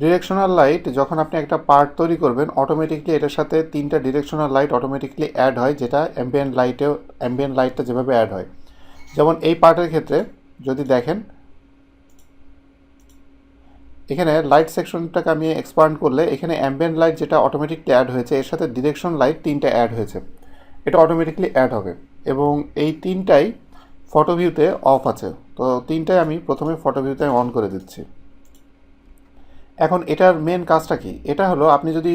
Directional light যখন আপনি একটা পার্ট তৈরি করবেন অটোমেটিকলি এটার সাথে 3টা ডিরেকশনাল লাইট অটোমেটিকলি অ্যাড হয়, যেটা অ্যাম্বিয়েন্ট লাইটটা যেভাবে অ্যাড হয়। যেমন এই পার্টের ক্ষেত্রে যদি দেখেন, এখানে লাইট সেকশনটাকে আমি এক্সপান্ড করলে এখানে অ্যাম্বিয়েন্ট লাইট যেটা অটোমেটিকলি অ্যাড হয়েছে এর সাথে ডিরেকশন লাইট 3টা অ্যাড হয়েছে, এটা অটোমেটিকলি অ্যাড হবে। এবং এই 3টাই ফটো ভিউতে অফ আছে, তো 3টাই আমি প্রথমে ফটো ভিউতে অন করে দিচ্ছি। এখন এটার মেন কাজটা কি? এটা হলো আপনি যদি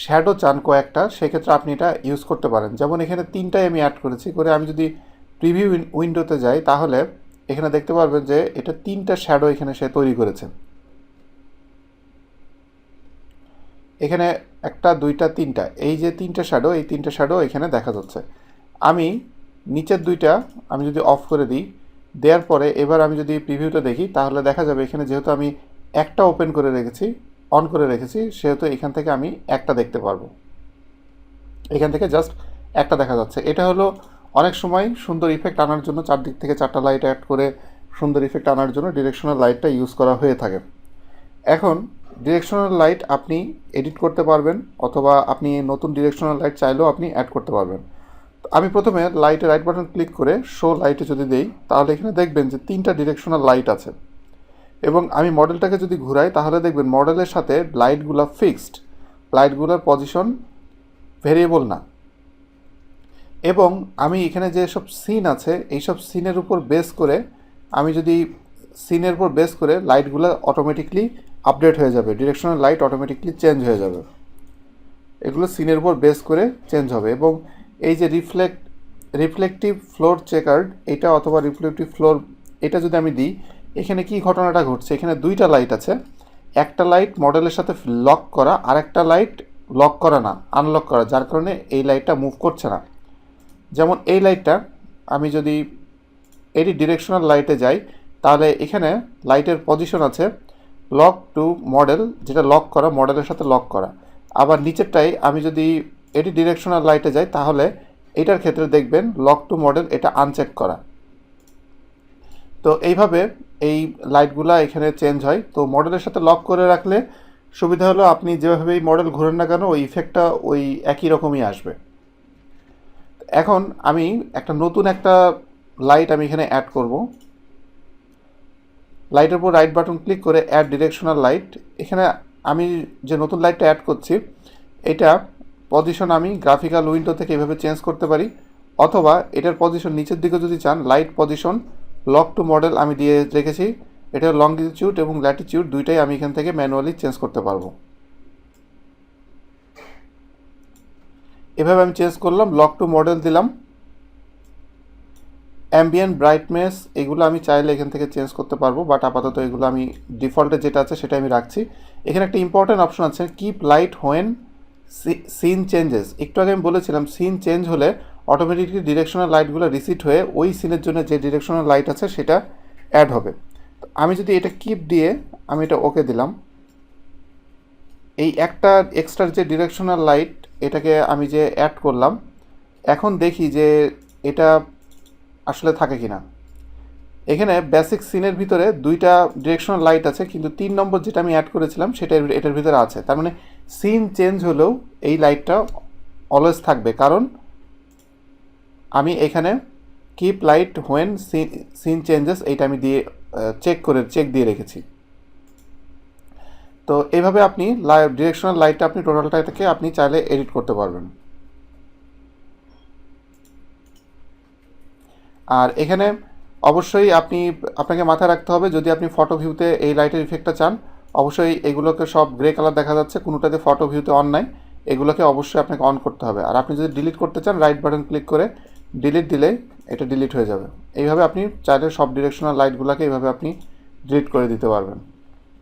শ্যাডো চান কয়েকটা, সেক্ষেত্রে আপনি এটা ইউজ করতে পারেন। যেমন এখানে 3টাই আমি অ্যাড করেছি, করে আমি যদি প্রিভিউ উইন্ডোতে যাই তাহলে এখানে দেখতে পারবেন যে এটা 3টা শ্যাডো এখানে সে তৈরি করেছে। এখানে 1, 2, 3টা, এই যে 3টা শ্যাডো, এই 3টা শ্যাডো এখানে দেখা যাচ্ছে। আমি নিচের 2টা আমি যদি অফ করে দিই, দেওয়ার পরে এবার আমি যদি প্রিভিউটা দেখি তাহলে দেখা যাবে এখানে যেহেতু আমি একটা ওপেন করে রেখেছি, অন করে রেখেছি, সেহেতু এখান থেকে আমি একটা দেখতে পারবো। এখান থেকে জাস্ট একটা দেখা যাচ্ছে। এটা হলো অনেক সময় সুন্দর ইফেক্ট আনার জন্য, চারদিক থেকে 4টা লাইট অ্যাড করে সুন্দর ইফেক্ট আনার জন্য ডিরেকশনাল লাইটটা ইউজ করা হয়ে থাকে। এখন ডিরেকশনাল লাইট আপনি এডিট করতে পারবেন, অথবা আপনি নতুন ডিরেকশনাল লাইট চাইলেও আপনি অ্যাড করতে পারবেন। আমি প্রথমে লাইটে রাইট বাটন ক্লিক করে শো লাইটে যদি দেই তাহলে এখানে দেখবেন যে 3টা ডিরেকশনাল লাইট আছে। এবং আমি মডেলটাকে যদি ঘুরাই তাহলে দেখবেন মডেলের সাথে লাইটগুলো ফিক্সড, লাইটগুলোর পজিশন ভেরিয়েবল না। এবং আমি এখানে যে সব সিন আছে এইসব সিনের উপর বেস করে লাইটগুলো অটোমেটিকলি আপডেট হয়ে যাবে, ডিরেকশনাল লাইট অটোমেটিকলি চেঞ্জ হয়ে যাবে। এগুলো সিনের উপর বেস করে চেঞ্জ হবে। এবং এই যে রিফ্লেকটিভ ফ্লোর চেকার্ড, এটা অথবা রিফ্লেকটিভ ফ্লোর, এটা যদি আমি দিই, এখানে কি ঘটনাটা ঘটছে, এখানে 2টা লাইট আছে, একটা লাইট মডেলের সাথে লক করা, আর একটা লাইট লক করা না, আনলক করা, যার কারণে এই লাইটটা মুভ করছে না। যেমন এই লাইটটা আমি যদি এটি ডিরেকশনাল লাইটে যাই তাহলে এখানে লাইটের পজিশন আছে লক টু মডেল, যেটা লক করা, মডেলের সাথে লক করা। আবার নিচেরটাই আমি যদি এটি ডিরেকশনাল লাইটে যাই তাহলে এটার ক্ষেত্রে দেখবেন লক টু মডেল, এটা আনচেক করা। তো এইভাবে এই লাইটগুলা এখানে চেঞ্জ হয়। তো মডেলের সাথে লক করে রাখলে সুবিধা হলো আপনি যেভাবে এই মডেল ঘুরেন না কেন ওই ইফেক্টটা ওই একই রকমই আসবে। এখন আমি নতুন একটা লাইট আমি এখানে অ্যাড করব। লাইটের উপর রাইট বাটন ক্লিক করে অ্যাড ডিরেকশনাল লাইট। এখানে আমি যে নতুন লাইটটা অ্যাড করছি এটা পজিশন আমি গ্রাফিক্যাল উইন্ডো থেকে এভাবে চেঞ্জ করতে পারি, অথবা এটার পজিশন নিচের দিকে যদি চান, light position lock to model আমি দিয়ে রেখেছি, এটা লংজিটিউড এবং ল্যাটিটিউড দুইটাই আমি এখান থেকে ম্যানুয়ালি চেঞ্জ করতে পারবো। এভাবে আমি চেঞ্জ করলাম, লক টু মডেল দিলাম। অ্যাম্বিয়েন্ট ব্রাইটনেস এগুলো আমি চাইলে এখান থেকে চেঞ্জ করতে পারবো, বাট আপাতত এগুলো আমি ডিফল্টে যেটা আছে সেটা আমি রাখছি। এখানে একটা ইম্পর্টেন্ট অপশন আছে, keep light when scene changes. একটু আগে আমি বলেছিলাম সিন চেঞ্জ হলে অটোমেটিকলি ডিরেকশনাল লাইটগুলো রিসিট হয়ে ওই সিনের জন্য যে ডিরেকশনাল লাইট আছে সেটা অ্যাড হবে। আমি যদি এটা কিপ দিয়ে আমি এটা ওকে দিলাম, এই একটা এক্সট্রা যে ডিরেকশনাল লাইট এটাকে আমি যে অ্যাড করলাম, এখন দেখি যে এটা আসলে থাকে কি না। এখানে বেসিক সিনের ভিতরে 2টা ডিরেকশনাল লাইট আছে, কিন্তু 3 নম্বর যেটা আমি অ্যাড করেছিলাম সেটা এটার ভিতরে আছে। তার মানে সিন চেঞ্জ হলেও এই লাইটটা অলওয়েজ থাকবে, কারণ আমি এখানে keep light when scene changes এইটা আমি দিয়ে চেক দিয়ে রেখেছি। তো এইভাবে আপনি ডিরেকশনাল লাইটটা আপনি টোটালটাকে আপনি চাইলে এডিট করতে পারবেন। আর এখানে অবশ্যই আপনাকে মাথায় রাখতে হবে, যদি আপনি ফটো ভিউতে এই লাইটের ইফেক্টটা চান, অবশ্যই এগুলোকে সব গ্রে কালার দেখা যাচ্ছে, কোনোটাতে ফটো ভিউতে অন নাই, এগুলোকে অবশ্যই আপনাকে অন করতে হবে। আর আপনি যদি ডিলিট করতে চান রাইট বাটন ক্লিক করে ডিলিট দিলে এটা ডিলিট হয়ে যাবে। এইভাবে আপনি চাইলে সব ডিরেকশনাল লাইটগুলোকে এইভাবে আপনি ডিলিট করে দিতে পারবেন।